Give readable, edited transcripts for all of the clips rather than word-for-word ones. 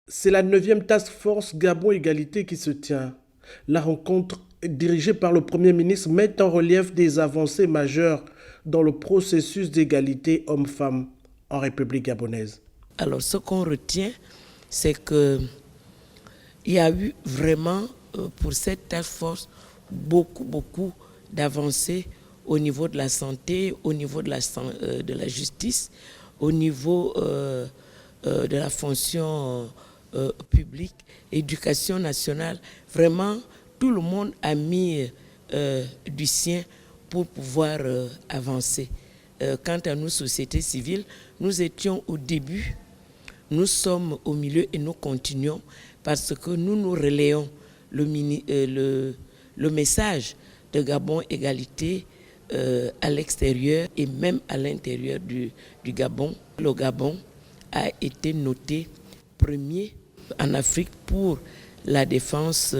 C'est la 9e Task Force Gabon Égalité qui se tient. La rencontre, dirigée par le Premier ministre, met en relief des avancées majeures dans le processus d'égalité hommes-femmes en République gabonaise. Alors, ce qu'on retient, c'est qu'il y a eu vraiment, pour cette task force, beaucoup d'avancées au niveau de la santé, au niveau de la justice, au niveau de la fonction publique, éducation nationale. Vraiment, tout le monde a mis du sien pour pouvoir avancer. Quant à nous, société civile, nous étions au début, nous sommes au milieu et nous continuons parce que nous relayons le message de Gabon Égalité à l'extérieur et même à l'intérieur du Gabon. Le Gabon a été noté premier en Afrique pour la défense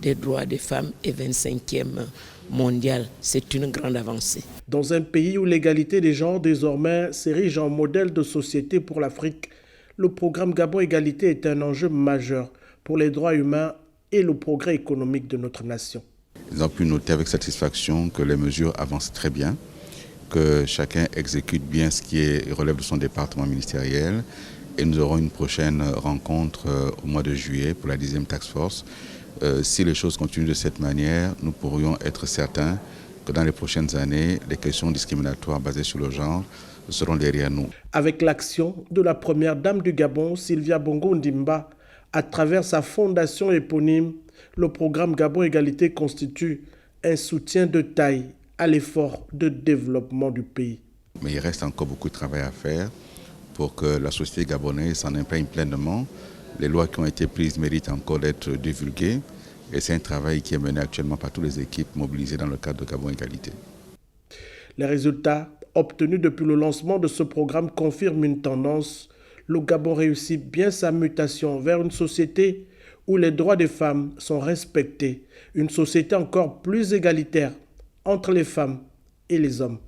des droits des femmes et 25e mondial. C'est une grande avancée. Dans un pays où l'égalité des genres désormais s'érige en modèle de société pour l'Afrique, le programme Gabon Égalité est un enjeu majeur pour les droits humains et le progrès économique de notre nation. Ils ont pu noter avec satisfaction que les mesures avancent très bien, que chacun exécute bien ce qui relève de son département ministériel. Et nous aurons une prochaine rencontre au mois de juillet pour la 10e Task Force. Si les choses continuent de cette manière, nous pourrions être certains que dans les prochaines années, les questions discriminatoires basées sur le genre seront derrière nous. Avec l'action de la première dame du Gabon, Sylvia Bongo Ndimba, à travers sa fondation éponyme, le programme Gabon Égalité constitue un soutien de taille à l'effort de développement du pays. Mais il reste encore beaucoup de travail à faire pour que la société gabonaise s'en imprègne pleinement. Les lois qui ont été prises méritent encore d'être divulguées et c'est un travail qui est mené actuellement par toutes les équipes mobilisées dans le cadre de Gabon Égalité. Les résultats obtenus depuis le lancement de ce programme confirment une tendance. Le Gabon réussit bien sa mutation vers une société où les droits des femmes sont respectés, une société encore plus égalitaire entre les femmes et les hommes.